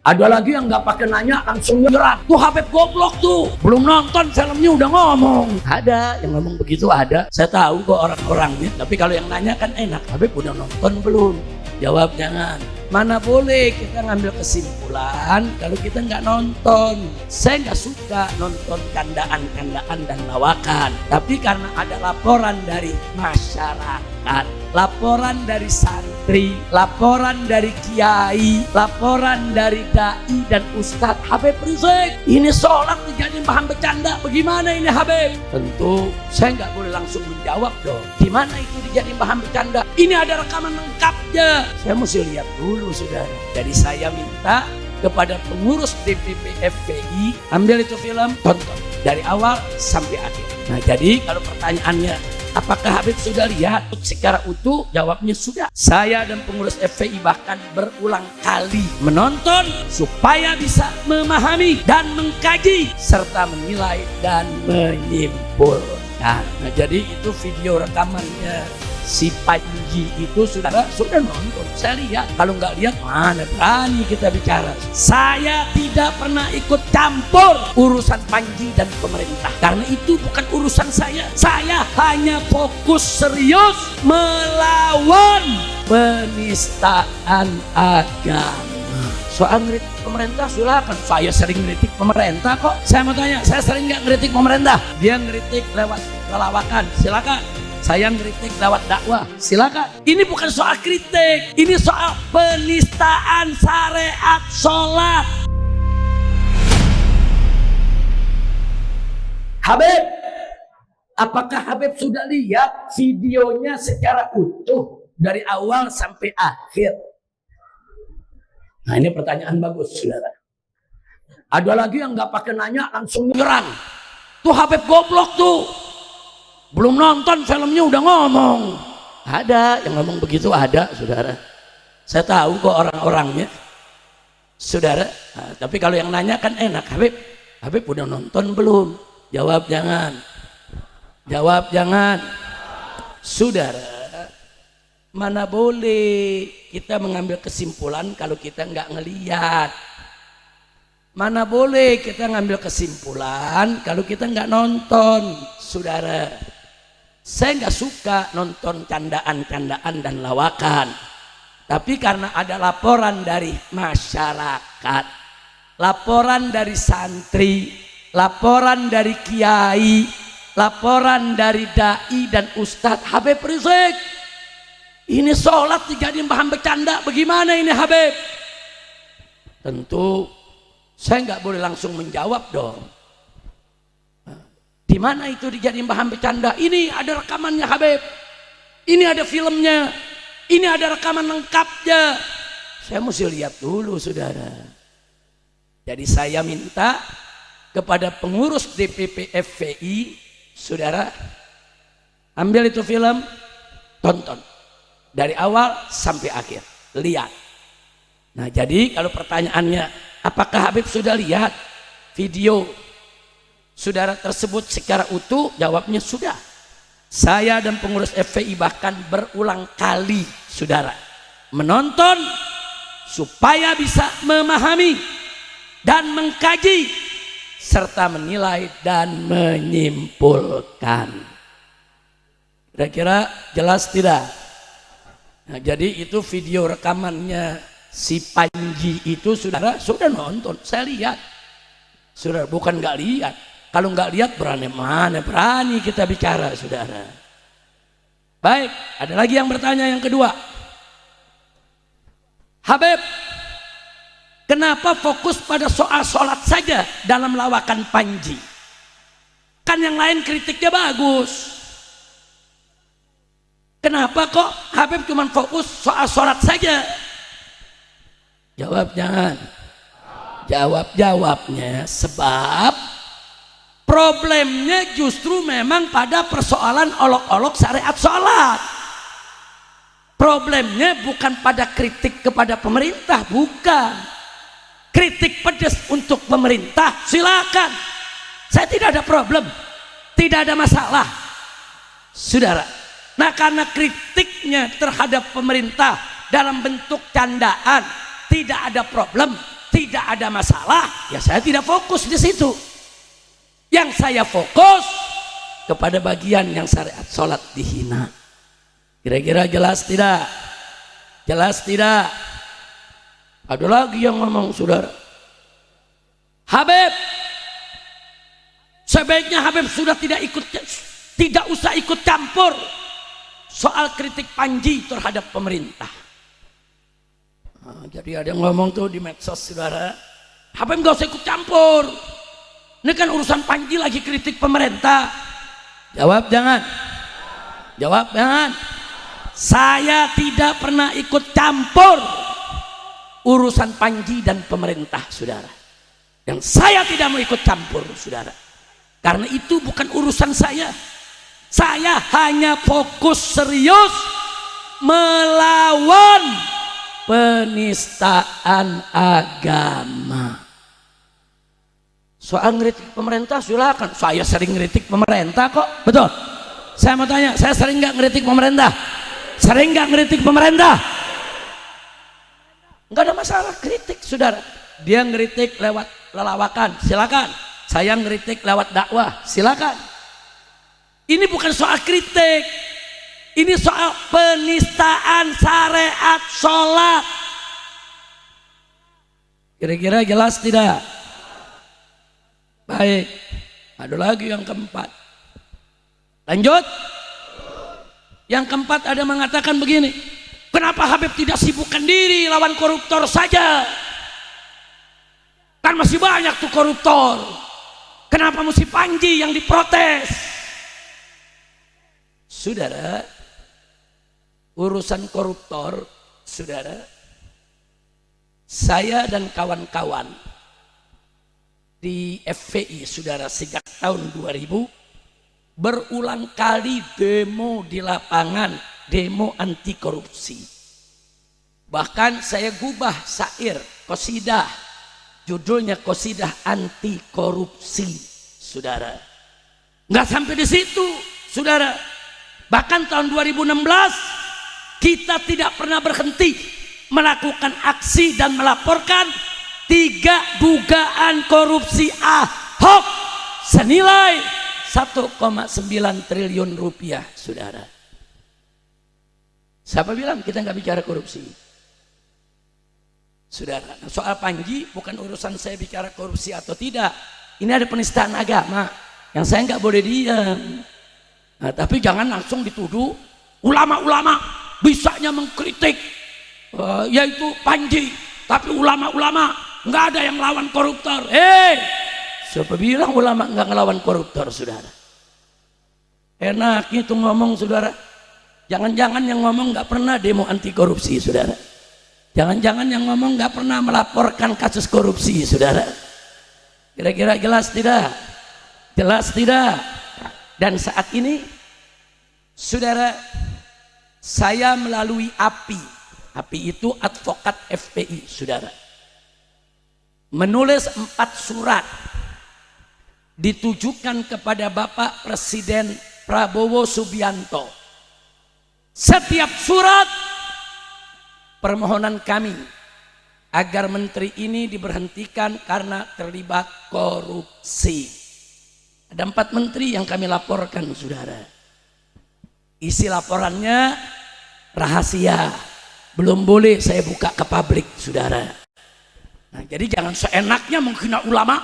Ada lagi yang nggak pakai nanya langsung nyerang. Tuh Habib goblok tuh. Belum nonton filmnya udah ngomong. Ada yang ngomong begitu ada. Saya tahu kok orang-orangnya. Tapi kalau yang nanya kan enak. Habib udah nonton belum? Jawab jangan. Mana boleh kita ngambil kesimpulan kalau kita nggak nonton. Saya nggak suka nonton kandaan-kandaan dan lawakan. Tapi karena ada laporan dari masyarakat, laporan dari santri, laporan dari kiai, laporan dari dai dan ustadz, Habib Rizik, ini sholat dijadiin bahan bercanda. Bagaimana ini Habib? Tentu saya nggak boleh langsung menjawab dong. Gimana itu dijadiin bahan bercanda? Ini ada rekaman lengkapnya. Saya mesti lihat dulu saudara. Jadi saya minta kepada pengurus DPP FPI, ambil itu film, tonton dari awal sampai akhir. Nah jadi kalau pertanyaannya apakah Habib sudah lihat secara utuh? Jawabnya sudah. Saya dan pengurus FPI bahkan berulang kali menonton supaya bisa memahami dan mengkaji serta menilai dan menyimpulkan. Nah jadi itu video rekamannya si Panji itu sudah nonton. Saya lihat. Kalau nggak lihat mana berani kita bicara. Saya tidak pernah ikut campur urusan Panji dan pemerintah karena itu bukan urusan saya. Saya hanya fokus serius melawan penistaan agama. Soal ngeritik pemerintah silakan. Saya sering ngeritik pemerintah kok. Saya mau tanya, saya sering nggak ngeritik pemerintah? Dia ngeritik lewat lawakan, silakan. Saya ngeritik lewat dakwah, silakan. Ini bukan soal kritik, ini soal penistaan syariat sholat. Habib, apakah Habib sudah lihat videonya secara utuh dari awal sampai akhir? Nah ini pertanyaan bagus saudara. Ada lagi yang nggak pakai nanya langsung nyerang. Tuh Habib goblok tuh. Belum nonton filmnya udah ngomong. Ada yang ngomong begitu ada saudara. Saya tahu kok orang-orangnya saudara. Nah, tapi kalau yang nanya kan enak. Habib udah nonton belum? Jawab jangan. Jawab jangan. Saudara, mana boleh kita mengambil kesimpulan kalau kita nggak ngeliat. Mana boleh kita ngambil kesimpulan kalau kita nggak nonton saudara. Saya nggak suka nonton candaan-candaan dan lawakan. Tapi karena ada laporan dari masyarakat, laporan dari santri, laporan dari kiai, laporan dari dai dan ustadz, Habib Rizik, ini sholat dijadiin bahan bercanda. Bagaimana ini Habib? Tentu saya nggak boleh langsung menjawab dong. Di mana itu dijadiin bahan bercanda? Ini ada rekamannya Habib. Ini ada filmnya. Ini ada rekaman lengkapnya. Saya mesti lihat dulu saudara. Jadi saya minta kepada pengurus DPP FPI, saudara, ambil itu film, tonton dari awal sampai akhir. Lihat. Nah jadi kalau pertanyaannya apakah Habib sudah lihat video saudara tersebut secara utuh? Jawabnya sudah. Saya dan pengurus FPI bahkan berulang kali saudara menonton supaya bisa memahami dan mengkaji serta menilai dan menyimpulkan. Kira-kira jelas tidak? Nah, jadi itu video rekamannya si Panji itu saudara sudah nonton. Saya lihat. Saudara bukan nggak lihat. Kalau nggak lihat berani kita bicara saudara. Baik, ada lagi yang bertanya yang kedua. Habib, kenapa fokus pada soal sholat saja dalam lawakan Panji? Kan yang lain kritiknya bagus. Kenapa kok Habib cuma fokus soal sholat saja? Jawab jangan. Jawabnya sebab problemnya justru memang pada persoalan olok-olok syariat sholat. Problemnya bukan pada kritik kepada pemerintah, bukan. Kritik pedas untuk pemerintah, silakan. Saya tidak ada problem, tidak ada masalah, saudara. Nah karena kritiknya terhadap pemerintah dalam bentuk candaan tidak ada problem, tidak ada masalah, ya saya tidak fokus di situ. Yang saya fokus kepada bagian yang syariat sholat dihina. Kira-kira jelas tidak? Jelas tidak? Ada lagi yang ngomong, saudara, Habib, sebaiknya Habib sudah tidak usah ikut campur soal kritik Panji terhadap pemerintah. Nah, jadi ada yang ngomong tuh di medsos, saudara, Habib gak usah ikut campur, ini kan urusan Panji lagi kritik pemerintah. Jawab jangan. Jawab jangan. Saya tidak pernah ikut campur urusan Panji dan pemerintah, saudara. Yang saya tidak mau ikut campur, saudara, karena itu bukan urusan saya. Saya hanya fokus serius melawan penistaan agama. Soal ngeritik pemerintah silakan, saya sering ngeritik pemerintah kok, betul? Saya mau tanya, saya sering nggak ngeritik pemerintah? Sering nggak ngeritik pemerintah? Nggak ada masalah kritik, saudara. Dia ngeritik lewat lelawakan, silakan. Saya ngeritik lewat dakwah, silakan. Ini bukan soal kritik, ini soal penistaan syariat sholat. Kira-kira jelas tidak? Baik, ada lagi yang keempat. Lanjut. Yang keempat ada mengatakan begini, kenapa Habib tidak sibukkan diri lawan koruptor saja? Kan masih banyak tuh koruptor. Kenapa mesti Panji yang diprotes? Saudara, urusan koruptor, saudara, saya dan kawan-kawan di FPI, saudara, sejak tahun 2000 berulang kali demo di lapangan, demo anti korupsi. Bahkan saya gubah syair, qasidah, judulnya qasidah anti korupsi, saudara. Nggak sampai di situ, saudara. Bahkan tahun 2016 kita tidak pernah berhenti melakukan aksi dan melaporkan 3 dugaan korupsi Ahok senilai 1,9 triliun rupiah, saudara. Siapa bilang kita nggak bicara korupsi? Saudara, soal Panji bukan urusan saya bicara korupsi atau tidak. Ini ada penistaan agama yang saya nggak boleh diam. Nah, tapi jangan langsung dituduh ulama-ulama bisanya mengkritik yaitu Panji, tapi ulama-ulama nggak ada yang lawan koruptor. Siapa bilang ulama nggak ngelawan koruptor, saudara? Enak itu ngomong, saudara. Jangan-jangan yang ngomong nggak pernah demo anti korupsi, saudara. Jangan-jangan yang ngomong nggak pernah melaporkan kasus korupsi, saudara. Kira-kira jelas tidak? Jelas tidak? Dan saat ini, saudara, saya melalui API itu advokat FPI, saudara, menulis 4 surat ditujukan kepada Bapak Presiden Prabowo Subianto. Setiap surat permohonan kami agar menteri ini diberhentikan karena terlibat korupsi. Ada 4 menteri yang kami laporkan, saudara. Isi laporannya rahasia, belum boleh saya buka ke publik, saudara. Nah, jadi jangan seenaknya menghina ulama.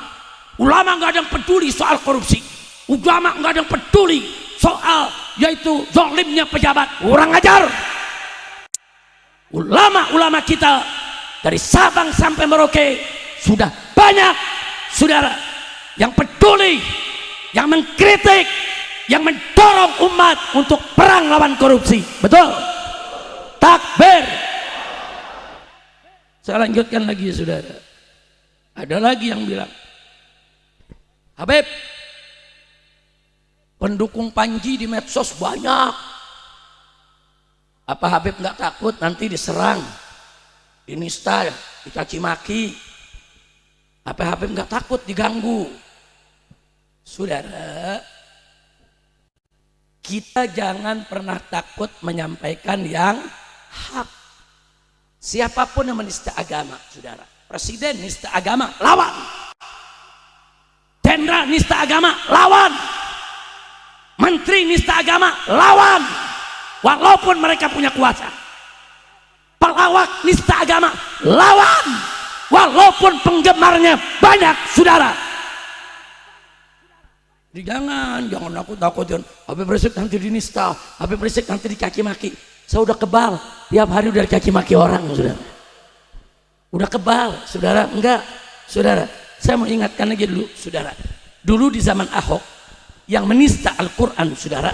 Ulama nggak ada yang peduli soal korupsi. Ulama nggak ada yang peduli soal yaitu zalimnya pejabat. Kurang ajar. Ulama-ulama kita dari Sabang sampai Merauke sudah banyak, saudara, yang peduli, yang mengkritik, yang mendorong umat untuk perang lawan korupsi. Betul? Takbir. Saya lanjutkan lagi, saudara. Ada lagi yang bilang, Habib, pendukung Panji di medsos banyak. Apa Habib nggak takut nanti diserang, dinista, dicaci maki? Apa Habib nggak takut diganggu? Saudara, kita jangan pernah takut menyampaikan yang hak. Siapapun yang menista agama, saudara, Presiden nista agama, lawan. Jenderal nista agama, lawan. Menteri nista agama, lawan. Walaupun mereka punya kuasa. Pelawak nista agama, lawan. Walaupun penggemarnya banyak, saudara. Jadi jangan takut. Habib Rizik nanti dinista, Habib Rizik nanti dicaci maki. Saya udah kebal, tiap hari udah dicaci maki orang, saudara. Udah kebal, saudara. Enggak, saudara. Saya mau ingatkan lagi dulu, saudara. Dulu di zaman Ahok yang menista Al-Quran, saudara,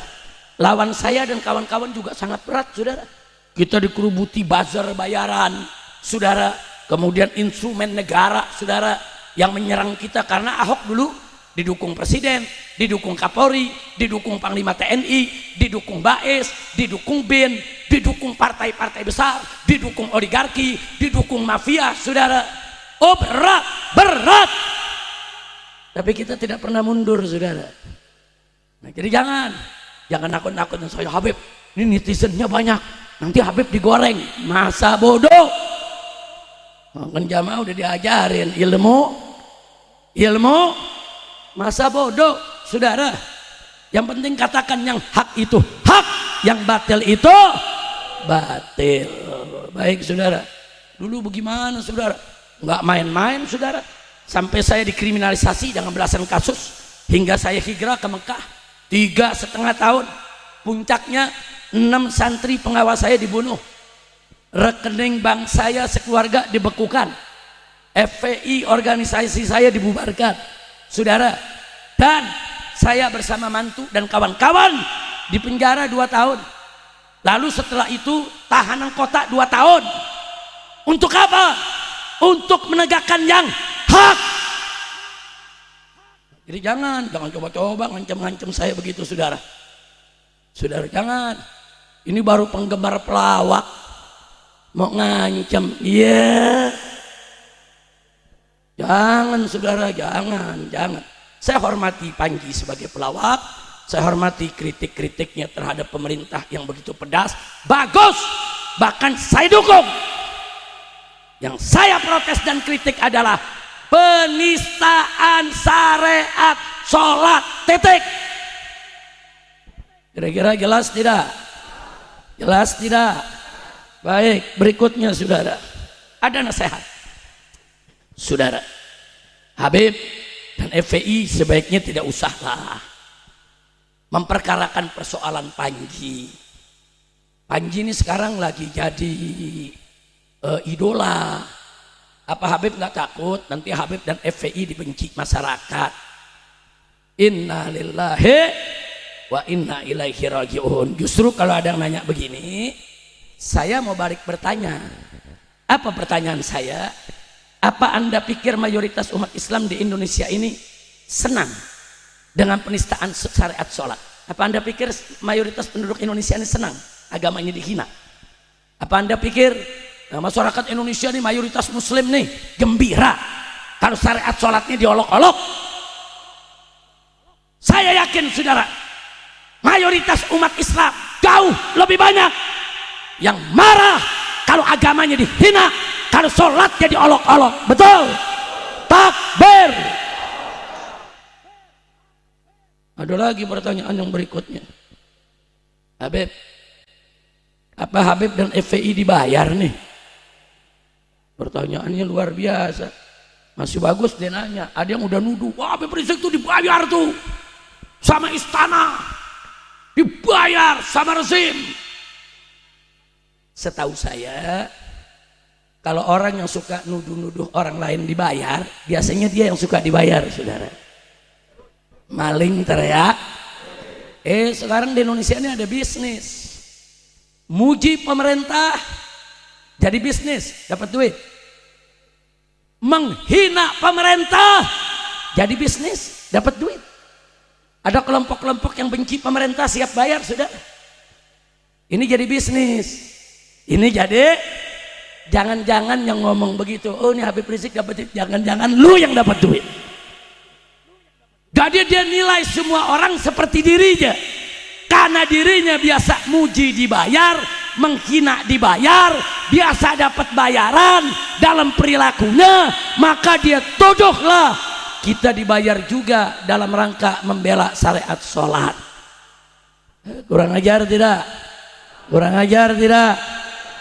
lawan saya dan kawan-kawan juga sangat berat, saudara. Kita dikerubuti buzzer bayaran, saudara. Kemudian instrumen negara, saudara, yang menyerang kita karena Ahok dulu didukung presiden, didukung Kapolri, didukung Panglima TNI, didukung BAES, didukung BIN, didukung partai-partai besar, didukung oligarki, didukung mafia, saudara. Oh, berat. Tapi kita tidak pernah mundur, saudara. Nah, jadi jangan nakut-nakut saya Habib. Ini netizennya banyak, nanti Habib digoreng. Masa bodoh. Kan jamaah udah diajarin ilmu. Masa bodoh, saudara. Yang penting katakan yang hak itu hak, yang batil itu batil. Baik, saudara. Dulu bagaimana, saudara? Nggak main-main, saudara. Sampai saya dikriminalisasi dengan belasan kasus hingga saya hijrah ke Mekah 3,5 tahun. Puncaknya 6 santri pengawas saya dibunuh. Rekening bank saya sekeluarga dibekukan. FPI organisasi saya dibubarkan, saudara. Dan saya bersama mantu dan kawan-kawan di penjara 2 tahun. Lalu setelah itu tahanan kota 2 tahun. Untuk apa? Untuk menegakkan yang hak. Jadi jangan coba-coba ngancam-ngancam saya begitu, saudara. Saudara, jangan. Ini baru penggemar pelawak mau ngancam. Iya. Jangan, saudara, jangan. Saya hormati Panji sebagai pelawak, saya hormati kritik-kritiknya terhadap pemerintah yang begitu pedas, bagus, bahkan saya dukung. Yang saya protes dan kritik adalah penistaan syariat sholat, titik. Kira-kira jelas tidak? Jelas tidak? Baik, berikutnya, saudara, ada nasihat. Saudara, Habib dan FPI sebaiknya tidak usahlah memperkarakan persoalan Panji. Panji ini sekarang lagi jadi idola. Apa Habib nggak takut nanti Habib dan FPI dibenci masyarakat? Inna lillahi wa inna ilaihi raji'un. Justru kalau ada yang nanya begini, saya mau balik bertanya. Apa pertanyaan saya? Apa Anda pikir mayoritas umat Islam di Indonesia ini senang dengan penistaan syariat sholat? Apa Anda pikir mayoritas penduduk Indonesia ini senang agamanya dihina? Apa Anda pikir masyarakat Indonesia ini mayoritas muslim nih gembira kalau syariat sholatnya diolok-olok? Saya yakin, saudara, mayoritas umat Islam jauh lebih banyak yang marah kalau agamanya dihina, kalau sholatnya diolok-olok. Betul? Takbir. Ada lagi pertanyaan yang berikutnya. Habib, apa Habib dan FPI dibayar nih? Pertanyaannya luar biasa. Masih bagus dia nanya. Ada yang udah nuduh, wah Habib Rizik tuh dibayar tuh sama istana, dibayar sama rezim. Setahu saya, kalau orang yang suka nuduh-nuduh orang lain dibayar, biasanya dia yang suka dibayar, saudara. Maling teriak. Sekarang di Indonesia ini ada bisnis. Muji pemerintah jadi bisnis, dapat duit. Menghina pemerintah jadi bisnis, dapat duit. Ada kelompok-kelompok yang benci pemerintah siap bayar, saudara. Ini jadi bisnis. Ini jadi, jangan-jangan yang ngomong begitu, oh ini Habib Rizik dapat duit, jangan-jangan lu yang dapat duit. Jadi dia nilai semua orang seperti dirinya, karena dirinya biasa muji dibayar, menghina dibayar, biasa dapat bayaran dalam perilakunya, maka dia tuduhlah kita dibayar juga dalam rangka membela syariat sholat. Kurang ajar tidak? Kurang ajar tidak?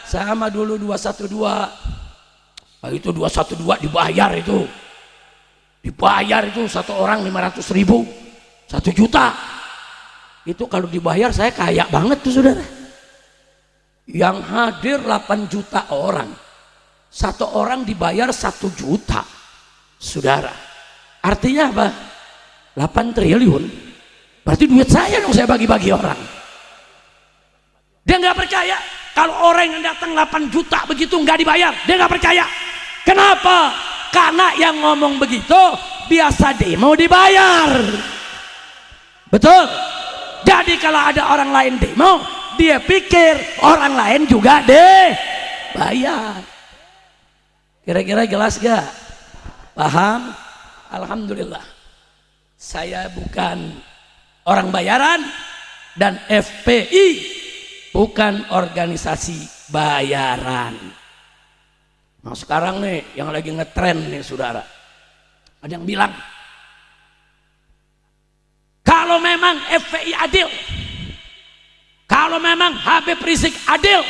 Sama dulu 212. Itu 212 dibayar itu. Dibayar itu satu orang 500.000, 1 juta. Itu kalau dibayar saya kaya banget tuh saudara. Yang hadir 8 juta orang, satu orang dibayar 1 juta saudara. Artinya apa? 8 triliun. Berarti duit saya dong, saya bagi-bagi orang. Dia nggak percaya kalau orang yang datang 8 juta begitu nggak dibayar. Dia nggak percaya. Kenapa? Karena yang ngomong begitu biasa demo dibayar. Betul? Jadi kalau ada orang lain demo, dia pikir orang lain juga deh bayar. Kira-kira jelas gak? Paham? Alhamdulillah. Saya bukan orang bayaran dan FPI bukan organisasi bayaran. Nah sekarang nih yang lagi ngetren nih saudara, ada yang bilang kalau memang FPI adil, kalau memang Habib Rizik adil,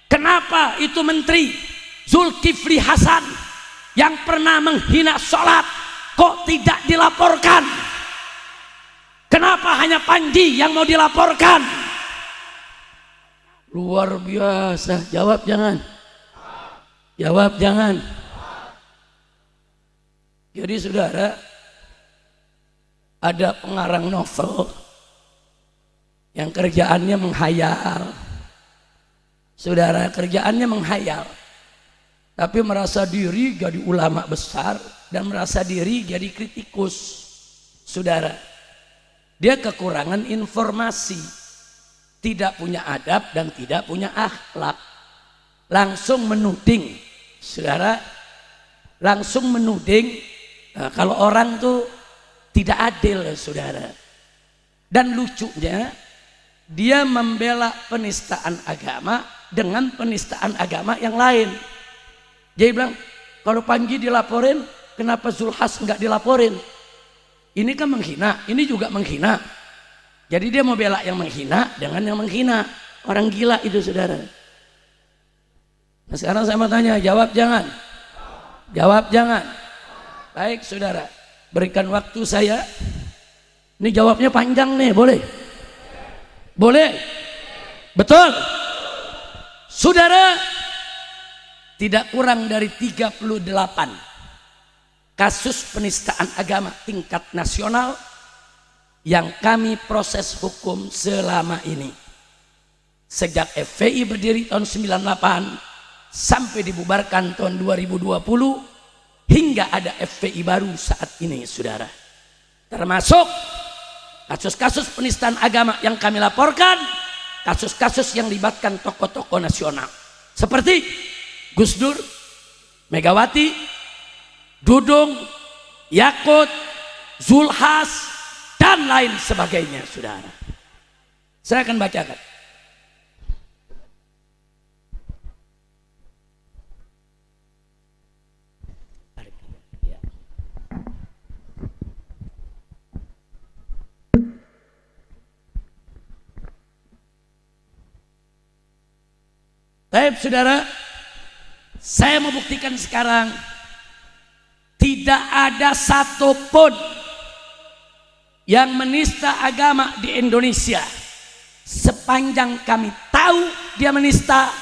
kenapa itu Menteri Zulkifli Hasan yang pernah menghina sholat kok tidak dilaporkan? Kenapa hanya Panji yang mau dilaporkan? Luar biasa. Jawab jangan. Jawab jangan. Jadi saudara, ada pengarang novel yang kerjaannya menghayal. Saudara, kerjaannya menghayal, tapi merasa diri jadi ulama besar dan merasa diri jadi kritikus. Saudara, dia kekurangan informasi, tidak punya adab dan tidak punya akhlak. Langsung menuding, saudara, langsung menuding kalau orang tuh tidak adil, saudara. Dan lucunya, dia membela penistaan agama dengan penistaan agama yang lain. Dia bilang, kalau Panji dilaporin, kenapa Zulhas nggak dilaporin? Ini kan menghina, ini juga menghina. Jadi dia mau bela yang menghina dengan yang menghina. Orang gila itu saudara. Nah sekarang saya mau tanya, jawab jangan. Jawab jangan. Baik saudara, berikan waktu saya. Ini jawabnya panjang nih, boleh? Boleh? Betul? Saudara, tidak kurang dari 38 kasus penistaan agama tingkat nasional yang kami proses hukum selama ini. Sejak FPI berdiri tahun 98 sampai dibubarkan tahun 2020 hingga ada FPI baru saat ini saudara. Termasuk kasus-kasus penistaan agama yang kami laporkan, kasus-kasus yang melibatkan tokoh-tokoh nasional seperti Gus Dur, Megawati, Dudung, Yakut, Zulhas dan lain sebagainya saudara. Saya akan bacakan. Baik saudara, saya mau buktikan sekarang tidak ada satupun yang menista agama di Indonesia sepanjang kami tahu dia menista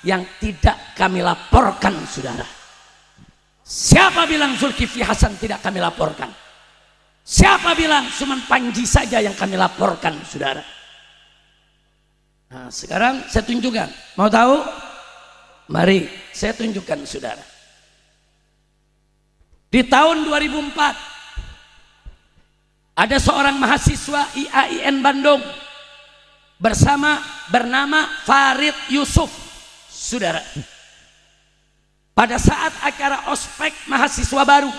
yang tidak kami laporkan saudara. Siapa bilang Zulkifli Hasan tidak kami laporkan? Siapa bilang cuma Panji saja yang kami laporkan saudara? Nah sekarang saya tunjukkan, mau tahu? Mari saya tunjukkan saudara. Di tahun 2004 ada seorang mahasiswa IAIN Bandung bernama Farid Yusuf saudara. Pada saat acara ospek mahasiswa baru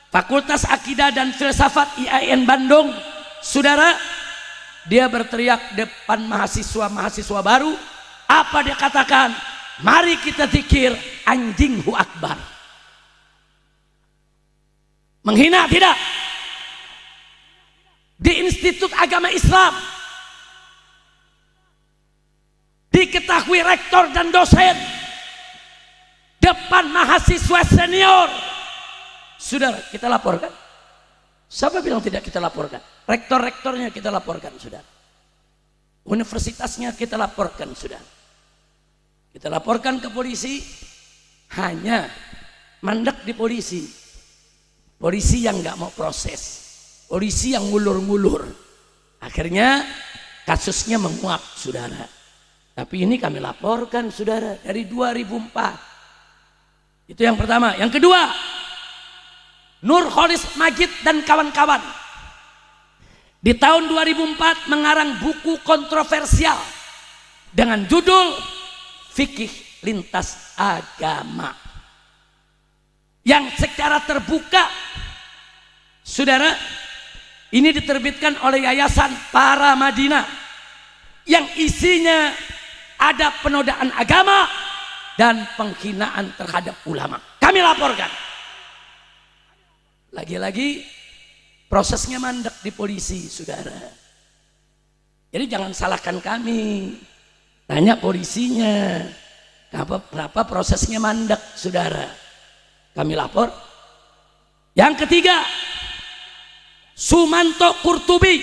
Fakultas Akidah dan Filsafat IAIN Bandung saudara, dia berteriak depan mahasiswa baru Apa dia katakan? Mari kita zikir anjinghu akbar. Menghina tidak? Di Institut Agama Islam diketahui rektor dan dosen depan mahasiswa senior. Saudara, kita laporkan. Siapa bilang tidak kita laporkan? Rektor-rektornya kita laporkan, saudara. Universitasnya kita laporkan, saudara. Kita laporkan ke polisi. Hanya mandek di polisi. Polisi yang nggak mau proses, polisi yang ngulur-ngulur. Akhirnya kasusnya menguap, saudara. Tapi ini kami laporkan, saudara, dari 2004. Itu yang pertama. Yang kedua, Nurholis Majid dan kawan-kawan di tahun 2004 mengarang buku kontroversial dengan judul Fikih Lintas Agama, yang secara terbuka, saudara, ini diterbitkan oleh Yayasan Para Madinah, yang isinya ada penodaan agama dan penghinaan terhadap ulama. Kami laporkan. Lagi-lagi prosesnya mandek di polisi, saudara. Jadi jangan salahkan kami, tanya polisinya kenapa prosesnya mandek, saudara. Kami lapor. Yang ketiga, Sumanto Kurtubi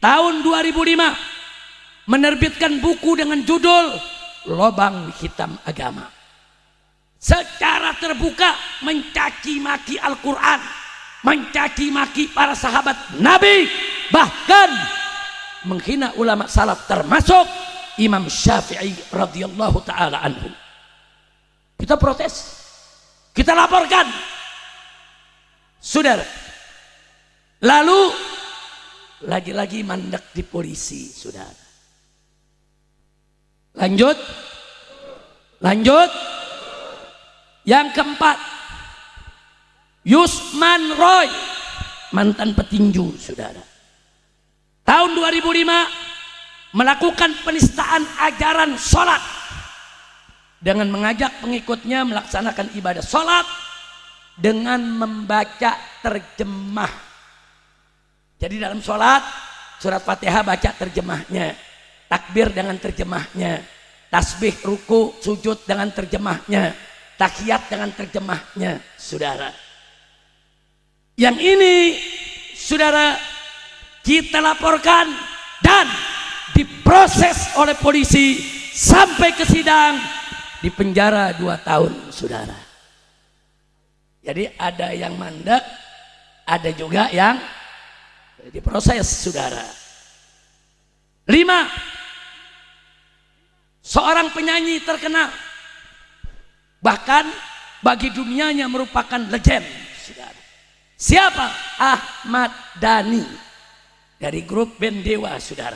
tahun 2005 menerbitkan buku dengan judul Lobang Hitam Agama. Secara terbuka mencaci maki Al-Quran, mencaci maki para sahabat Nabi, bahkan menghina ulama salaf termasuk Imam Syafi'i radhiyallahu taala anhu. Kita protes, kita laporkan, saudara. Lalu lagi-lagi mandek di polisi, saudara. Lanjut. Yang keempat, Yusman Roy, mantan petinju, saudara. Tahun 2005 melakukan penistaan ajaran sholat dengan mengajak pengikutnya melaksanakan ibadah sholat dengan membaca terjemah. Jadi dalam sholat, surat Fatihah baca terjemahnya, takbir dengan terjemahnya, tasbih, ruku, sujud dengan terjemahnya, tahiyat dengan terjemahnya, saudara. Yang ini, saudara, kita laporkan dan diproses oleh polisi sampai ke sidang, di penjara 2 tahun, saudara. Jadi ada yang mandek, ada juga yang diproses, saudara. 5, seorang penyanyi terkenal, bahkan bagi dunianya merupakan legend, saudara. Siapa? Ahmad Dhani dari grup band Dewa, saudara.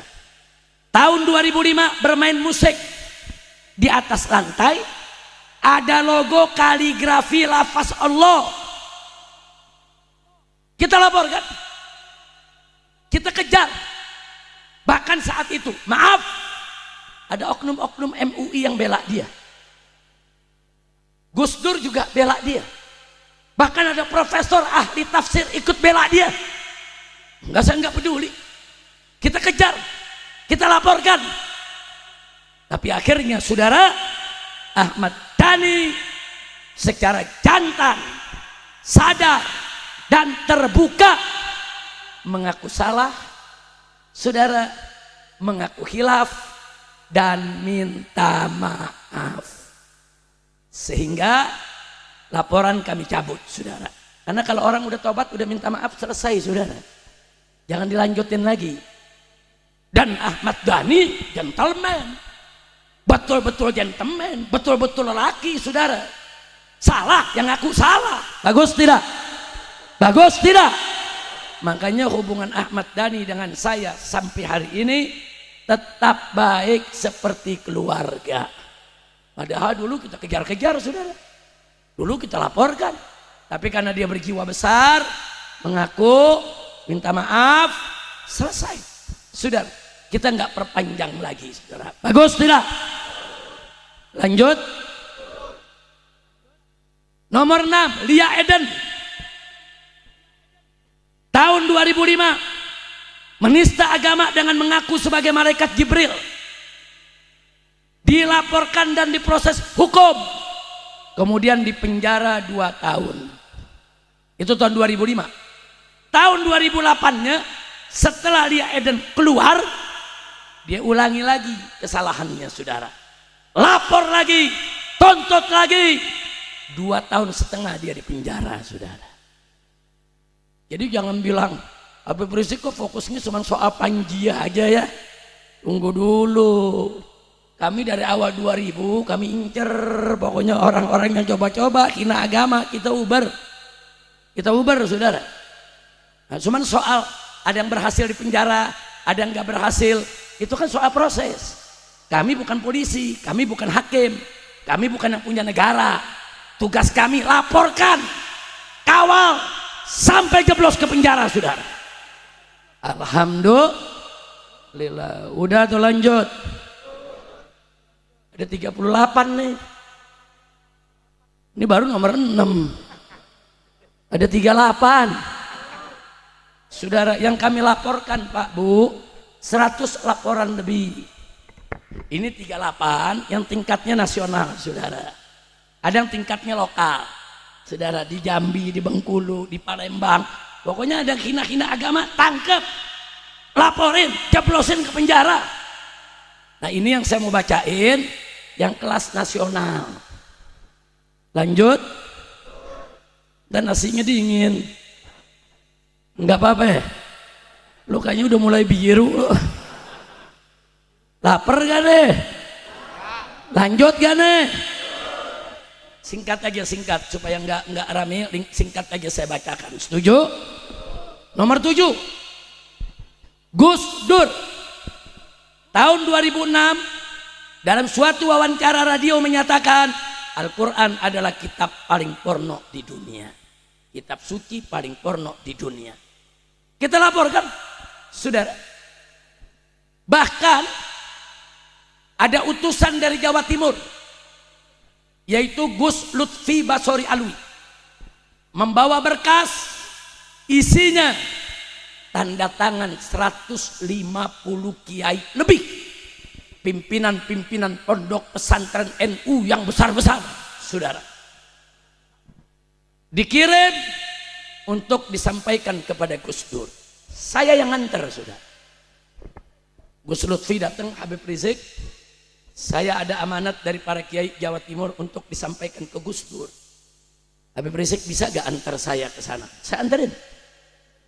Tahun 2005 bermain musik, di atas lantai ada logo kaligrafi lafaz Allah. Kita laporkan, kita kejar. Bahkan saat itu, maaf, ada oknum-oknum MUI yang bela dia. Gus Dur juga bela dia. Bahkan ada profesor ahli tafsir ikut bela dia. Saya nggak peduli. Kita kejar, kita laporkan. Tapi akhirnya, saudara, Ahmad Dhani secara jantan, sadar, dan terbuka mengaku salah, saudara, mengaku khilaf dan minta maaf. Sehingga laporan kami cabut, saudara. Karena kalau orang udah tobat, udah minta maaf, selesai, saudara. Jangan dilanjutin lagi. Dan Ahmad Dhani gentleman, betul-betul gentleman, betul-betul lelaki, saudara. Salah yang aku salah. Bagus tidak? Bagus tidak? Makanya hubungan Ahmad Dhani dengan saya sampai hari ini tetap baik seperti keluarga. Padahal dulu kita kejar-kejar, saudara. Dulu kita laporkan. Tapi karena dia berjiwa besar, mengaku, minta maaf, selesai. Saudara, Kita nggak perpanjang lagi, saudara. Bagus tidak? Lanjut. Nomor 6, Lia Eden. Tahun 2005, menista agama dengan mengaku sebagai malaikat Jibril. Dilaporkan dan diproses hukum. Kemudian dipenjara 2 tahun. Itu tahun 2005. Tahun 2008-nya setelah Lia Eden keluar, dia ulangi lagi kesalahannya, saudara. Lapor lagi, tuntut lagi. 2,5 tahun dia di penjara, saudara. Jadi jangan bilang Habib Rizik kok fokusnya cuma soal Panji aja ya. Tunggu dulu. Kami dari awal 2000 kami incer pokoknya orang-orang yang coba-coba hina agama, kita uber. Kita uber, saudara. Nah, cuman soal ada yang berhasil di penjara, ada yang nggak berhasil, itu kan soal proses. Kami bukan polisi, kami bukan hakim, kami bukan yang punya negara. Tugas kami laporkan, kawal sampai jeblos ke penjara, saudara. Alhamdulillah. Udah tuh, lanjut. Ada 38 nih. Ini baru nomor 6. Ada 38. Saudara, yang kami laporkan Pak Bu 100 laporan lebih. Ini 38 yang tingkatnya nasional, saudara. Ada yang tingkatnya lokal, saudara, di Jambi, di Bengkulu, di Palembang. Pokoknya ada hina-hina agama, tangkep, laporin, jeblosin ke penjara. Nah, ini yang saya mau bacain, yang kelas nasional. Lanjut. Dan nasinya dingin. Enggak apa-apa ya? Lu kayaknya udah mulai biru. Laper gak nih? Lanjut gak nih? Singkat aja, singkat supaya nggak rame, singkat aja saya bacakan. Setuju? Nomor 7, Gus Dur tahun 2006 dalam suatu wawancara radio menyatakan Al-Quran adalah kitab paling porno di dunia, kitab suci paling porno di dunia. Kita laporkan, saudara. Bahkan ada utusan dari Jawa Timur, yaitu Gus Lutfi Basori Alwi, membawa berkas isinya tanda tangan 150 kiai lebih, pimpinan-pimpinan pondok pesantren NU yang besar-besar, saudara. Dikirim untuk disampaikan kepada Gus Dur. Saya yang nganter, saudara. Gus Lutfi datang, Habib Rizik, saya ada amanat dari para kiai Jawa Timur untuk disampaikan ke Gus Dur. Habib Rizik bisa gak antar saya ke sana? Saya anterin.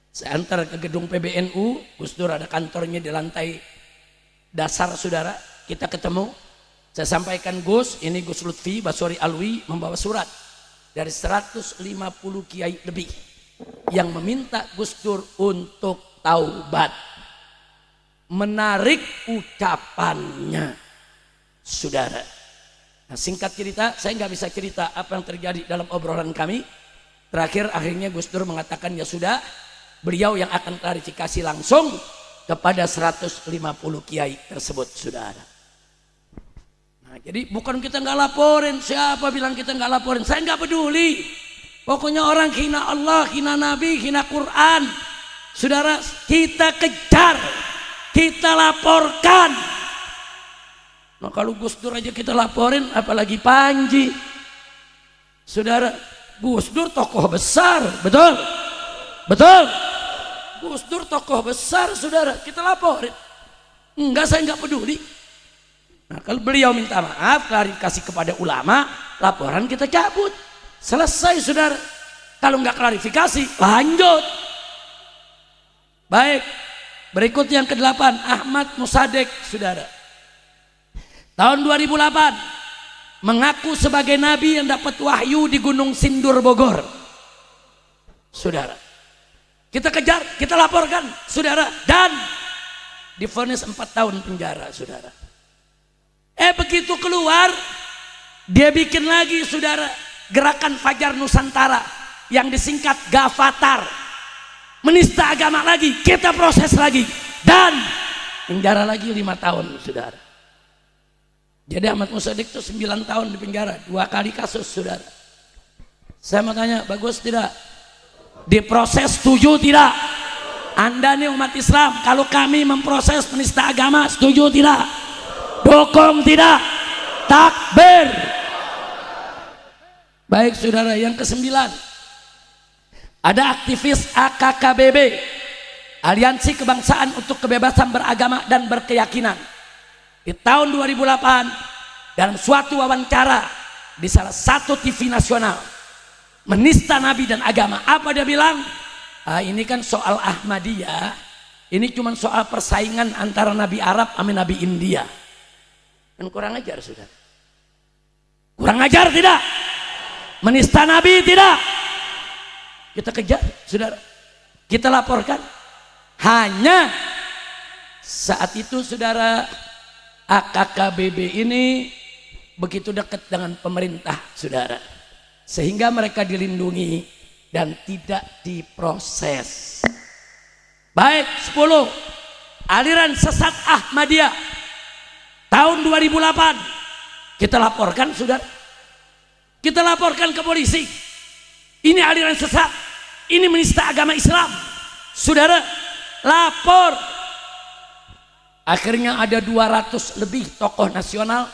Saya antar ke gedung PBNU. Gus Dur ada kantornya di lantai dasar, saudara. Kita ketemu. Saya sampaikan, Gus, ini Gus Lutfi Basori Alwi membawa surat dari 150 kiai lebih yang meminta Gus Dur untuk taubat, menarik ucapannya, saudara. Nah, singkat cerita, saya nggak bisa cerita apa yang terjadi dalam obrolan kami. Terakhir akhirnya Gus Dur mengatakan ya sudah, beliau yang akan klarifikasi langsung kepada 150 kiai tersebut, saudara. Nah, jadi bukan kita nggak laporin, siapa bilang kita nggak laporin? Saya nggak peduli. Pokoknya orang hina Allah, hina Nabi, hina Quran, saudara, kita kejar, kita laporkan. Nah, kalau Gus Dur aja kita laporin, apalagi Panji, saudara. Gus Dur tokoh besar, betul, betul. Gus Dur tokoh besar, saudara, kita laporin. Enggak, saya enggak peduli. Nah, kalau beliau minta maaf, klarifikasi kepada ulama, laporan kita cabut, selesai, saudara. Kalau enggak klarifikasi, lanjut. Baik, berikut yang ke-8, Ahmad Musadek, saudara. Tahun 2008 mengaku sebagai nabi yang dapat wahyu di Gunung Sindur Bogor, saudara. Kita kejar, kita laporkan, saudara, dan divonis 4 tahun penjara, saudara. Begitu keluar, dia bikin lagi, saudara, Gerakan Fajar Nusantara yang disingkat Gavatar, menista agama lagi, kita proses lagi, dan penjara lagi 5 tahun, saudara. Jadi Ahmad Muzzadik itu 9 tahun di penjara, 2 kali kasus, saudara. Saya mau tanya, bagus tidak? Diproses, setuju tidak? Anda nih umat Islam, kalau kami memproses penista agama, setuju tidak? Dukung tidak? Takbir. Baik saudara, yang ke-9, ada aktivis AKKBB, Aliansi Kebangsaan untuk Kebebasan Beragama dan Berkeyakinan. Di tahun 2008 dalam suatu wawancara di salah satu TV nasional menista Nabi dan agama, apa dia bilang? Ini kan soal Ahmadiyah, ini cuma soal persaingan antara Nabi Arab sama Nabi India. Dan kurang ajar, saudara. Kurang ajar tidak? Menista Nabi tidak? Kita kejar, saudara. Kita laporkan. Hanya saat itu, saudara, AKKBB ini begitu dekat dengan pemerintah, saudara, sehingga mereka dilindungi dan tidak diproses. Baik, 10, aliran sesat Ahmadiyah tahun 2008 kita laporkan, saudara. Kita laporkan ke polisi. Ini aliran sesat, ini menista agama Islam, saudara. Lapor. Akhirnya ada 200 lebih tokoh nasional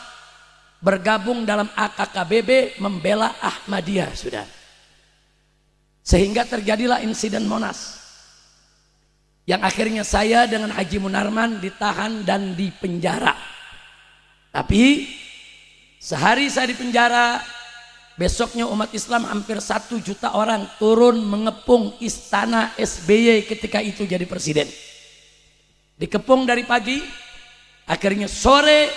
bergabung dalam AKKBB membela Ahmadiyah, sudah. Sehingga terjadilah insiden Monas, yang akhirnya saya dengan Haji Munarman ditahan dan dipenjara. Tapi sehari saya di penjara, besoknya umat Islam hampir 1 juta orang turun mengepung istana SBY ketika itu jadi presiden. Dikepung dari pagi, akhirnya sore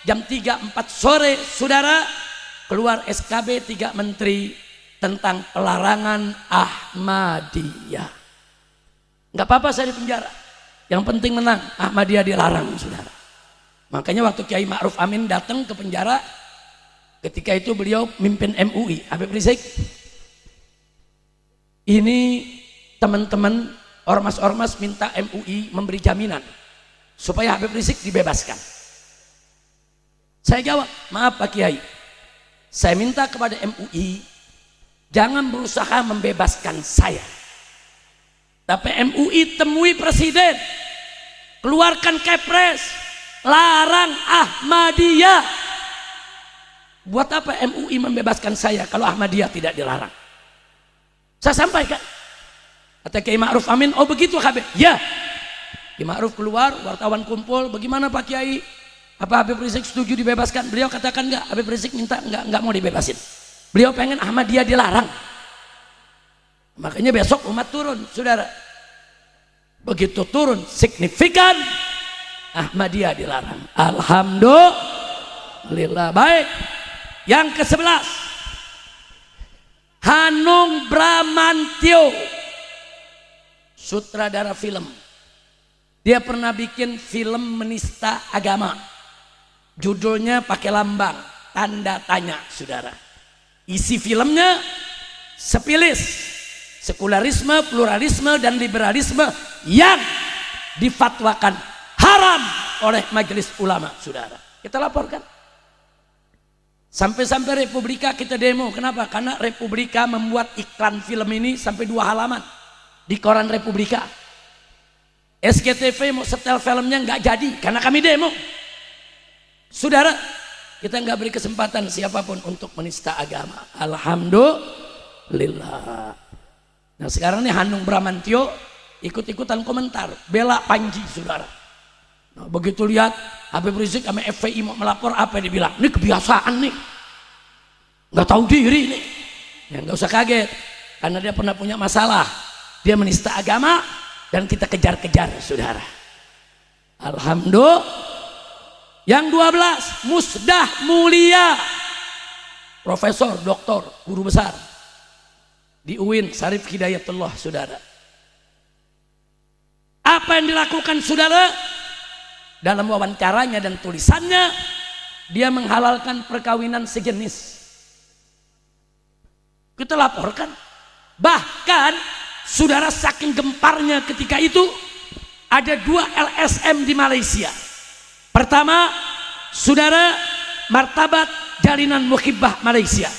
jam 3-4 sore, saudara, keluar SKB 3 menteri tentang pelarangan Ahmadiyah. Nggak apa-apa saya di penjara, yang penting menang, Ahmadiyah dilarang, saudara. Makanya waktu Kiai Ma'ruf Amin datang ke penjara, ketika itu beliau mimpin MUI, Habib Rizik. Ini teman-teman ormas-ormas minta MUI memberi jaminan supaya Habib Rizik dibebaskan. Saya jawab, maaf Pak Kiai, saya minta kepada MUI jangan berusaha membebaskan saya, tapi MUI temui presiden, keluarkan kepres, larang Ahmadiyah. Buat apa MUI membebaskan saya kalau Ahmadiyah tidak dilarang? Saya sampaikan. Kata Kiai Ma'ruf Amin, oh begitu Habib? Ya. Kiai Ma'ruf keluar, wartawan kumpul, bagaimana Pak Kiai? Apa Habib Rizik setuju dibebaskan? Beliau katakan enggak, Habib Rizik minta enggak mau dibebasin. Beliau pengen Ahmadiyah dilarang. Makanya besok umat turun, saudara. Begitu turun signifikan, Ahmadiyah dilarang. Alhamdulillah. Baik. Yang ke-11, Hanung Bramantyo, sutradara film. Dia pernah bikin film menista agama, judulnya pakai lambang tanda tanya, saudara. Isi filmnya sepilis, sekularisme, pluralisme, dan liberalisme yang difatwakan haram oleh majelis ulama, saudara. Kita laporkan. Sampai-sampai Republika kita demo. Kenapa? Karena Republika membuat iklan film ini sampai 2 halaman di koran Republika. SCTV mau setel filmnya nggak jadi karena kami demo. Saudara, kita nggak beri kesempatan siapapun untuk menista agama. Alhamdulillah. Nah sekarang nih Hanung Bramantyo ikut-ikutan komentar bela Panji, saudara. Nah, begitu lihat Habib Rizik sama FPI mau melapor, apa yang dibilang? Ini kebiasaan nih, nggak tahu diri nih. Ya nggak usah kaget, karena dia pernah punya masalah. Dia menista agama dan kita kejar-kejar, saudara. Alhamdulillah. Yang 12, Musdah Mulia, profesor, doktor, guru besar di UIN Syarif Hidayatullah, saudara. Apa yang dilakukan, saudara? Dalam wawancaranya dan tulisannya, dia menghalalkan perkawinan sejenis. Kita laporkan. Bahkan saudara, saking gemparnya ketika itu, ada 2 LSM di Malaysia. Pertama, saudara, Martabat Jalinan Muhibbah Malaysia.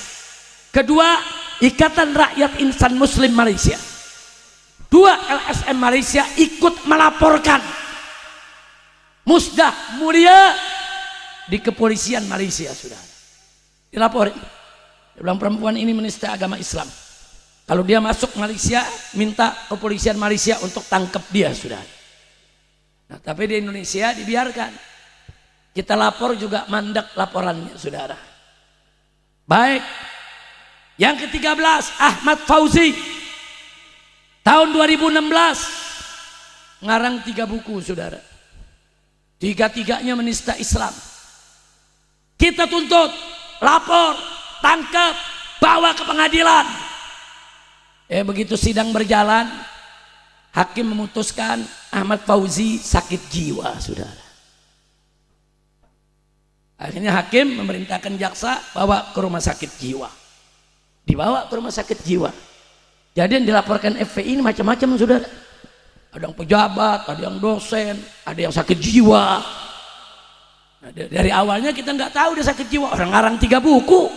Kedua, Ikatan Rakyat Insan Muslim Malaysia. 2 LSM Malaysia ikut melaporkan Musdah Mulia di kepolisian Malaysia, saudara. Dilaporin. Dia bilang perempuan ini menista agama Islam. Kalau dia masuk Malaysia, minta kepolisian Malaysia untuk tangkap dia, saudara. Nah, tapi di Indonesia dibiarkan. Kita lapor juga mandek laporannya, saudara. Baik. Yang ke-13, Ahmad Fauzi. Tahun 2016 ngarang 3 buku, saudara. 3-tiganya menista Islam. Kita tuntut, lapor, tangkap, bawa ke pengadilan. Begitu sidang berjalan, hakim memutuskan Ahmad Fauzi sakit jiwa, saudara. Akhirnya hakim memerintahkan jaksa bawa ke rumah sakit jiwa. Dibawa ke rumah sakit jiwa. Jadi yang dilaporkan FPI ini macam-macam, saudara. Ada yang pejabat, ada yang dosen, ada yang sakit jiwa. Nah, dari awalnya kita nggak tahu dia sakit jiwa. Orang ngarang 3 buku.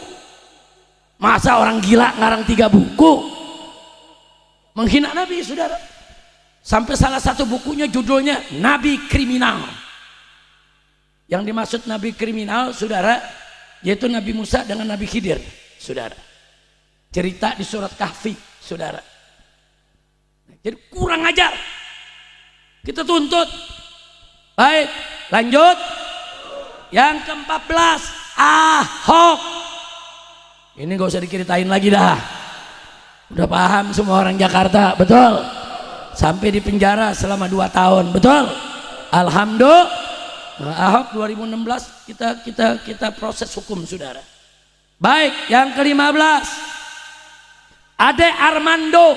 Masa orang gila ngarang 3 buku? Menghina Nabi, saudara. Sampai salah satu bukunya judulnya Nabi Kriminal. Yang dimaksud Nabi Kriminal, saudara, yaitu Nabi Musa dengan Nabi Khidir, saudara. Cerita di surat Kahfi, saudara. Jadi kurang ajar. Kita tuntut. Baik, lanjut. Yang ke-14, Ahok. Ini gak usah diceritain lagi dah. Udah paham semua orang Jakarta, betul? Sampai di penjara selama 2 tahun, betul? Alhamdulillah. Ahok 2016 kita proses hukum, saudara. Baik, yang ke-15, Ade Armando.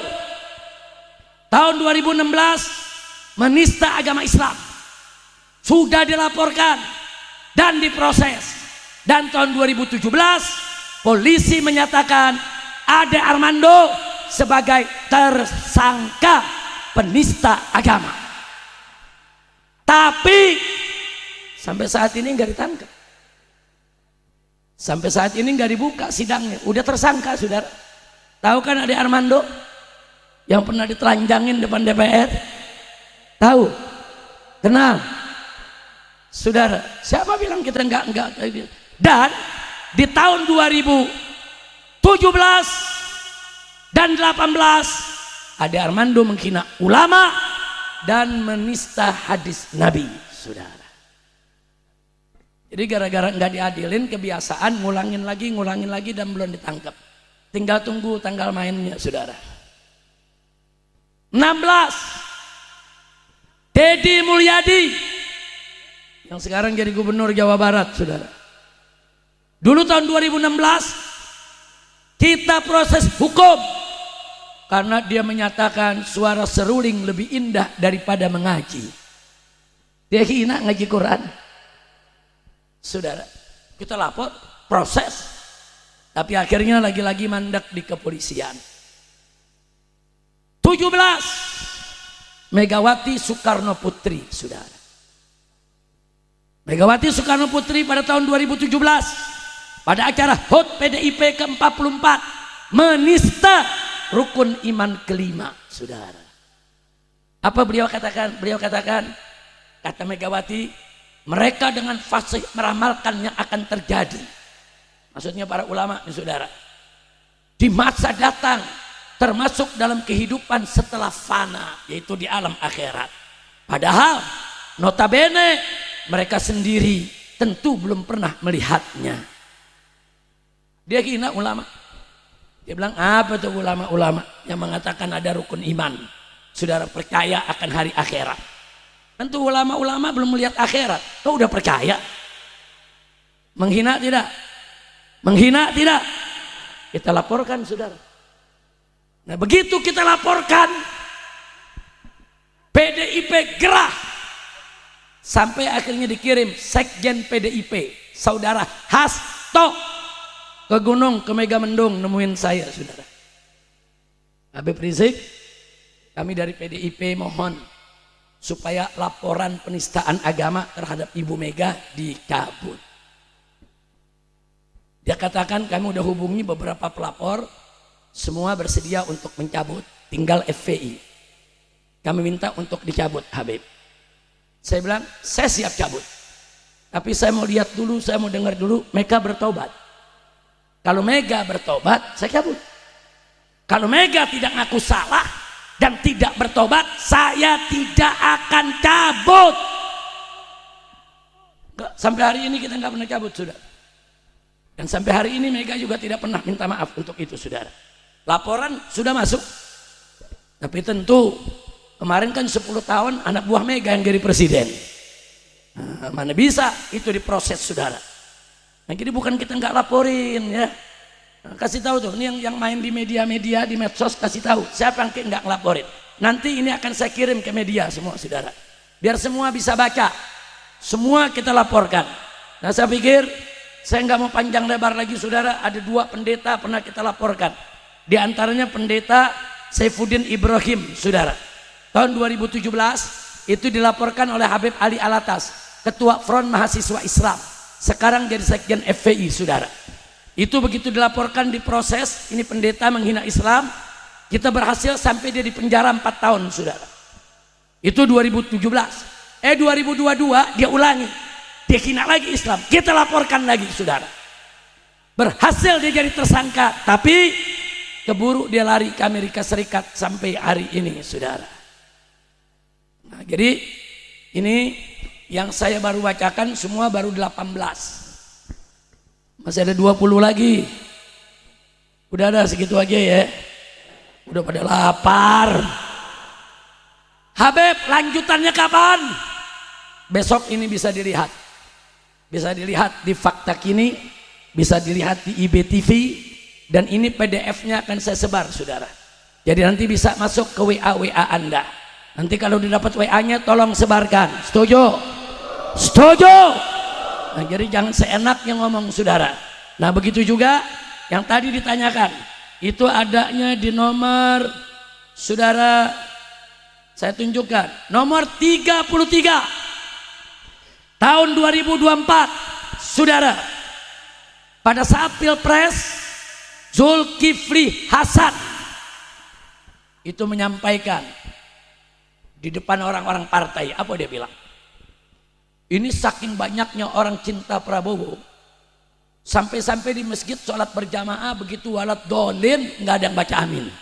Tahun 2016 menista agama Islam. Sudah dilaporkan dan diproses. Dan tahun 2017 polisi menyatakan Ade Armando sebagai tersangka penista agama. Tapi sampai saat ini nggak ditangkap. Sampai saat ini nggak dibuka sidangnya. Udah tersangka, saudara. Tahu kan Ade Armando yang pernah ditelanjangin depan DPR? Tahu? Kenal? Saudara, siapa bilang kita enggak? Dan di tahun 2017 dan 18 Ade Armando menghina ulama dan menista hadis Nabi, saudara. Jadi gara-gara nggak diadilin, kebiasaan ngulangin lagi dan belum ditangkap. Tinggal tunggu tanggal mainnya, saudara. 16, Deddy Mulyadi yang sekarang jadi gubernur Jawa Barat, saudara. Dulu tahun 2016 kita proses hukum karena dia menyatakan suara seruling lebih indah daripada mengaji. Dia hina ngaji Quran, saudara. Kita lapor, proses, tapi akhirnya lagi-lagi mandek di kepolisian. 17, Megawati Soekarno Putri, saudara. Megawati Soekarno Putri pada tahun 2017 pada acara HUT PDIP ke-44 menista rukun iman kelima, saudara. Apa beliau katakan? Beliau katakan, kata Megawati, mereka dengan fasih meramalkan yang akan terjadi. Maksudnya para ulama, saudara. Di masa datang, termasuk dalam kehidupan setelah fana, yaitu di alam akhirat. Padahal notabene mereka sendiri tentu belum pernah melihatnya. Dia hina ulama. Dia bilang, apa tuh ulama-ulama yang mengatakan ada rukun iman, saudara, percaya akan hari akhirat. Tentu ulama-ulama belum melihat akhirat, kau udah percaya? Menghina tidak? Menghina tidak? Kita laporkan, saudara. Nah, begitu kita laporkan, PDIP gerah. Sampai akhirnya dikirim Sekjen PDIP, saudara Hasto, ke gunung, ke Megamendung, nemuin saya, saudara. Habib Rizik, kami dari PDIP mohon supaya laporan penistaan agama terhadap Ibu Mega dicabut. Dia katakan kami udah hubungi beberapa pelapor, semua bersedia untuk mencabut, tinggal FPI. Kami minta untuk dicabut, Habib. Saya bilang, saya siap cabut. Tapi saya mau lihat dulu, saya mau dengar dulu Mega bertobat. Kalau Mega bertobat, saya cabut. Kalau Mega tidak ngaku salah dan tidak bertobat, saya tidak akan cabut. Sampai hari ini kita nggak pernah cabut, saudara. Dan sampai hari ini Mega juga tidak pernah minta maaf untuk itu, saudara. Laporan sudah masuk, tapi tentu kemarin kan 10 tahun anak buah Mega yang jadi presiden. Nah, mana bisa itu diproses, saudara. Nah, jadi bukan kita nggak laporin ya. Nah, kasih tahu tuh, ini yang main di media-media, di medsos, kasih tahu siapa yang nggak ngelaporin. Nanti ini akan saya kirim ke media semua, saudara, biar semua bisa baca, semua kita laporkan. Nah, saya pikir saya nggak mau panjang lebar lagi, saudara. Ada 2 pendeta pernah kita laporkan, di antaranya pendeta Saifuddin Ibrahim, saudara, tahun 2017 itu dilaporkan oleh Habib Ali Alatas, ketua Front Mahasiswa Islam, sekarang jadi sekjen FPI, saudara. Itu begitu dilaporkan, diproses, ini pendeta menghina Islam, kita berhasil sampai dia di penjara 4 tahun, saudara. Itu 2017. 2022 dia ulangi, dia hina lagi Islam, kita laporkan lagi, saudara. Berhasil dia jadi tersangka, tapi keburu dia lari ke Amerika Serikat sampai hari ini, saudara. Nah, jadi ini yang saya baru bacakan semua baru 18. Masih ada 20 lagi. Udah ada segitu aja ya. Udah pada lapar. Habib, lanjutannya kapan? Besok ini bisa dilihat. Bisa dilihat di Fakta Kini, bisa dilihat di IBTV, dan ini PDF-nya akan saya sebar, saudara. Jadi nanti bisa masuk ke WA Anda. Nanti kalau didapat WA-nya tolong sebarkan. Setuju? Setuju? Nah, jadi jangan seenaknya ngomong, saudara. Nah, begitu juga yang tadi ditanyakan, itu adanya di nomor, saudara, saya tunjukkan, nomor 33 tahun 2024, saudara. Pada saat Pilpres, Zulkifli Hasan itu menyampaikan di depan orang-orang partai, apa dia bilang? Ini saking banyaknya orang cinta Prabowo, sampai-sampai di masjid sholat berjamaah begitu walat dolin nggak ada yang baca amin.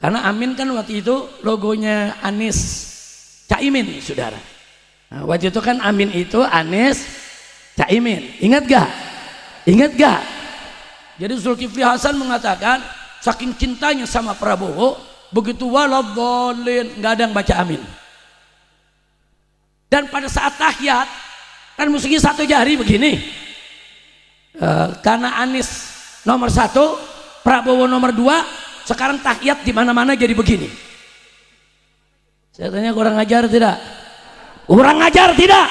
Karena amin kan waktu itu logonya Anies Caimin, saudara. Nah, waktu itu kan amin itu Anies Caimin. Ingat gak? Ingat gak? Jadi Zulkifli Hasan mengatakan saking cintanya sama Prabowo, begitu walat dolin nggak ada yang baca amin. Dan pada saat tahiyat kan mesti 1 jari begini, karena Anies nomor 1, Prabowo nomor 2, sekarang tahiyat di mana-mana jadi begini. Saya tanya, kurang ajar tidak? Kurang ajar tidak?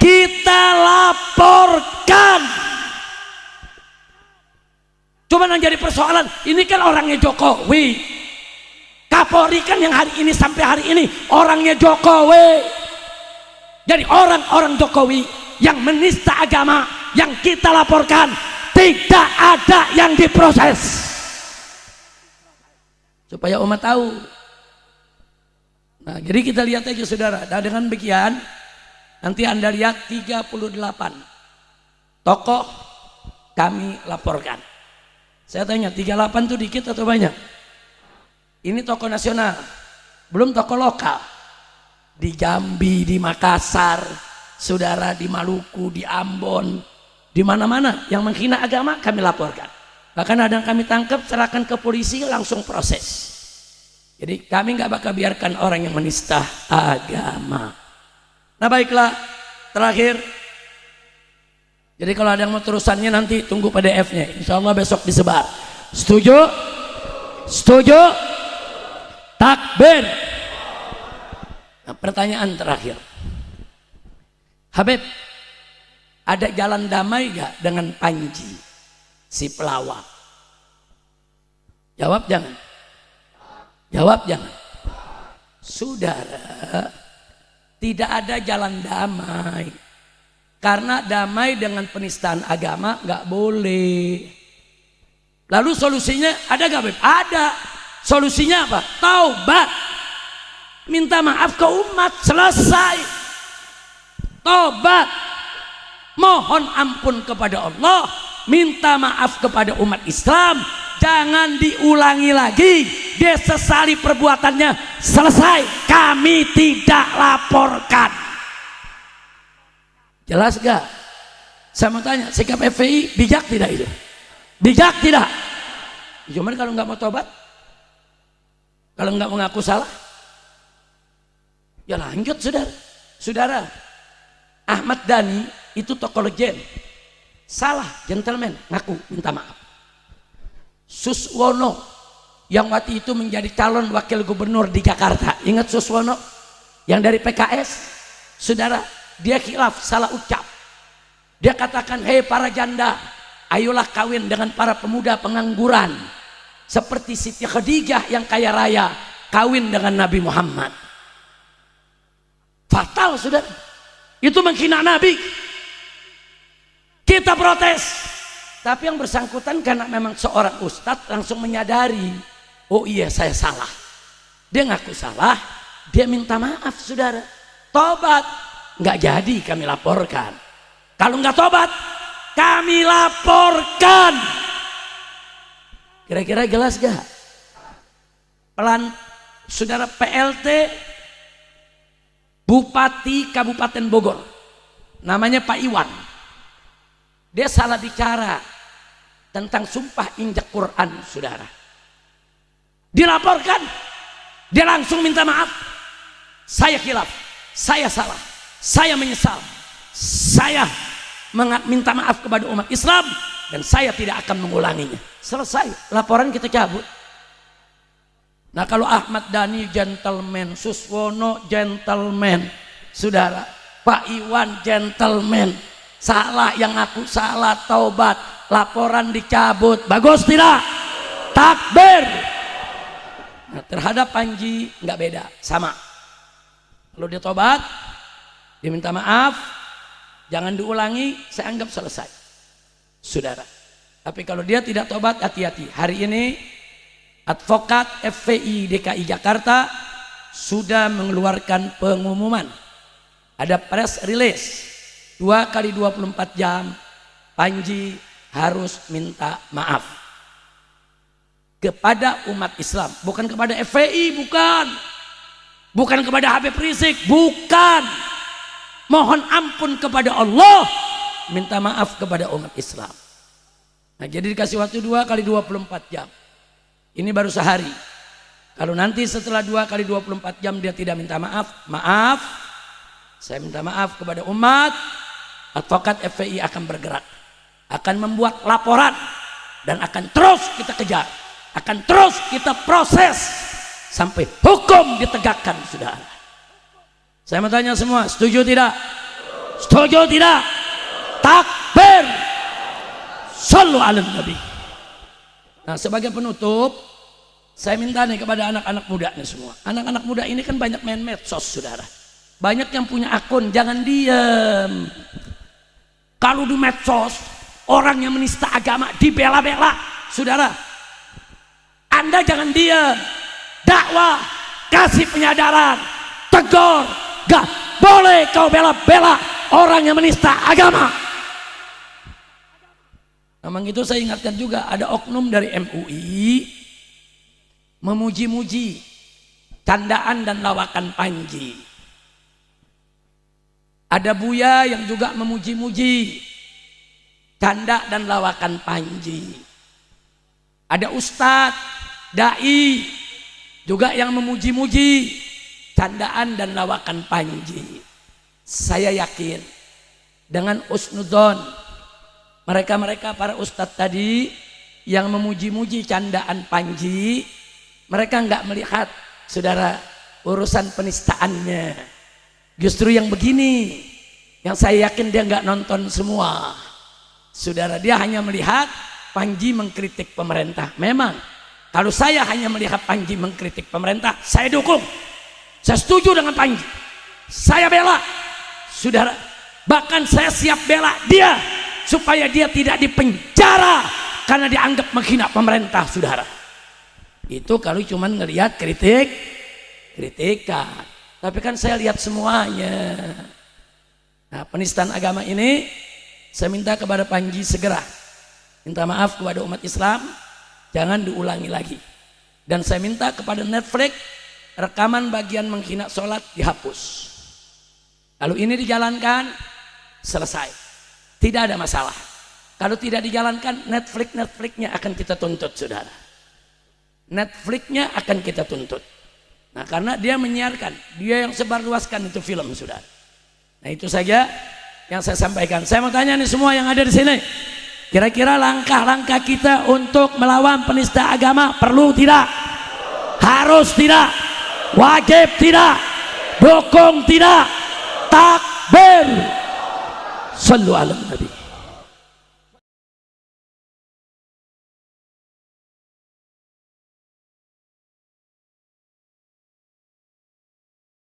Kita laporkan. Cuma yang jadi persoalan, ini kan orangnya Jokowi, Kapolri kan yang hari ini sampai hari ini orangnya Jokowi. Jadi orang-orang Jokowi yang menista agama yang kita laporkan tidak ada yang diproses. Supaya umat tahu. Nah, jadi kita lihat aja, saudara. Nah, dengan demikian nanti Anda lihat 38 tokoh kami laporkan. Saya tanya, 38 itu dikit atau banyak? Ini tokoh nasional, belum tokoh lokal. Di Jambi, di Makassar, saudara, di Maluku, di Ambon, di mana-mana yang menghina agama kami laporkan. Bahkan ada yang kami tangkap, serahkan ke polisi, langsung proses. Jadi kami nggak bakal biarkan orang yang menista agama. Nah, baiklah, terakhir. Jadi kalau ada yang mau terusannya nanti tunggu PDF-nya. Insya Allah besok disebar. Setuju? Setuju? Takbir. Nah, pertanyaan terakhir, Habib, ada jalan damai gak dengan Panji si pelawak? Jawab jangan. Jawab jangan. Saudara, tidak ada jalan damai. Karena damai dengan penistaan agama nggak boleh. Lalu solusinya ada gak Beb? Ada. Solusinya apa? Taubat. Minta maaf ke umat, selesai. Taubat. Mohon ampun kepada Allah. Minta maaf kepada umat Islam. Jangan diulangi lagi. Dia sesali perbuatannya, selesai. Kami tidak laporkan. Jelas gak? Saya mau tanya, sikap FPI bijak tidak itu? Bijak tidak? Cuman kalau nggak mau tobat, kalau nggak mengaku salah, ya lanjut saudara. Saudara, Ahmad Dhani itu tokoh legend. Salah, gentleman, ngaku, minta maaf. Suswono yang waktu itu menjadi calon wakil gubernur di Jakarta, ingat Suswono yang dari PKS? Saudara, dia khilaf, salah ucap. Dia katakan, hei para janda, ayolah kawin dengan para pemuda pengangguran seperti Siti Khadijah yang kaya raya kawin dengan Nabi Muhammad. Fatal saudara, itu menghina Nabi. Kita protes, tapi yang bersangkutan karena memang seorang ustadz langsung menyadari, oh iya saya salah. Dia ngaku salah, dia minta maaf saudara, tobat. Nggak jadi kami laporkan. Kalau nggak tobat, kami laporkan. Kira-kira jelas gak? Pelan saudara PLT Bupati Kabupaten Bogor, namanya Pak Iwan. Dia salah bicara tentang sumpah injak Quran saudara. Dilaporkan, dia langsung minta maaf. Saya khilaf, saya salah, saya menyesal, saya minta maaf kepada umat Islam dan saya tidak akan mengulanginya. Selesai, laporan kita cabut. Nah kalau Ahmad Dhani gentleman, Suswono gentleman, saudara, Pak Iwan gentleman, salah yang aku salah, taubat, laporan dicabut, bagus tidak? Takbir. Nah terhadap Panji nggak beda, sama. Kalau dia tobat, dia minta maaf, jangan diulangi, saya anggap selesai, saudara. Tapi kalau dia tidak tobat, hati-hati. Hari ini advokat FPI DKI Jakarta sudah mengeluarkan pengumuman. Ada press release 2 kali 24 jam Panji harus minta maaf kepada umat Islam, bukan kepada FPI, bukan kepada Habib Rizik, bukan. Mohon ampun kepada Allah, minta maaf kepada umat Islam. Nah jadi dikasih waktu 2 kali 24 jam. Ini baru sehari. Kalau nanti setelah 2 kali 24 jam dia tidak minta maaf, maaf, saya minta maaf kepada umat. Advokat FPI akan bergerak, akan membuat laporan, dan akan terus kita kejar, akan terus kita proses sampai hukum ditegakkan saudara. Saya mau tanya semua, setuju tidak? Setuju tidak? Takbir. Shallu ala Nabi. Nah sebagai penutup, saya minta nih kepada anak-anak muda nih semua. Anak-anak muda ini kan banyak main medsos saudara. Banyak yang punya akun, jangan diam. Kalau di medsos, orang yang menista agama dibela-bela saudara. Anda jangan diam. Dakwah, kasih penyadaran, tegur. Gak boleh kau bela-bela orang yang menista agama. Memang itu saya ingatkan juga, ada oknum dari MUI memuji-muji candaan dan lawakan Panji. Ada Buya yang juga memuji-muji canda dan lawakan Panji. Ada Ustadz, Dai juga yang memuji-muji candaan dan lawakan Panji. Saya yakin dengan husnudzon mereka para ustadz tadi yang memuji-muji candaan Panji, mereka nggak melihat saudara urusan penistaannya. Justru yang begini yang saya yakin dia nggak nonton semua saudara. Dia hanya melihat Panji mengkritik pemerintah. Memang kalau saya hanya melihat Panji mengkritik pemerintah, saya dukung, Saya setuju dengan Panji. Saya bela, saudara. Bahkan saya siap bela dia supaya dia tidak dipenjara karena dianggap menghina pemerintah, saudara. Itu kalau cuman ngelihat kritikan. Tapi kan saya lihat semuanya. Nah, penistaan agama ini saya minta kepada Panji segera minta maaf kepada umat Islam, jangan diulangi lagi. Dan saya minta kepada Netflix, rekaman bagian menghina sholat dihapus. Kalau ini dijalankan, selesai, tidak ada masalah. Kalau tidak dijalankan, Netflix-nya akan kita tuntut, saudara. Netflix-nya akan kita tuntut. Nah, karena dia menyiarkan, dia yang sebarluaskan itu film, saudara. Nah, itu saja yang saya sampaikan. Saya mau tanya nih semua yang ada di sini, kira-kira langkah-langkah kita untuk melawan penista agama perlu tidak? Harus tidak? Wajib tidak? Dukung tidak? Takbir! Sallu ala Nabi.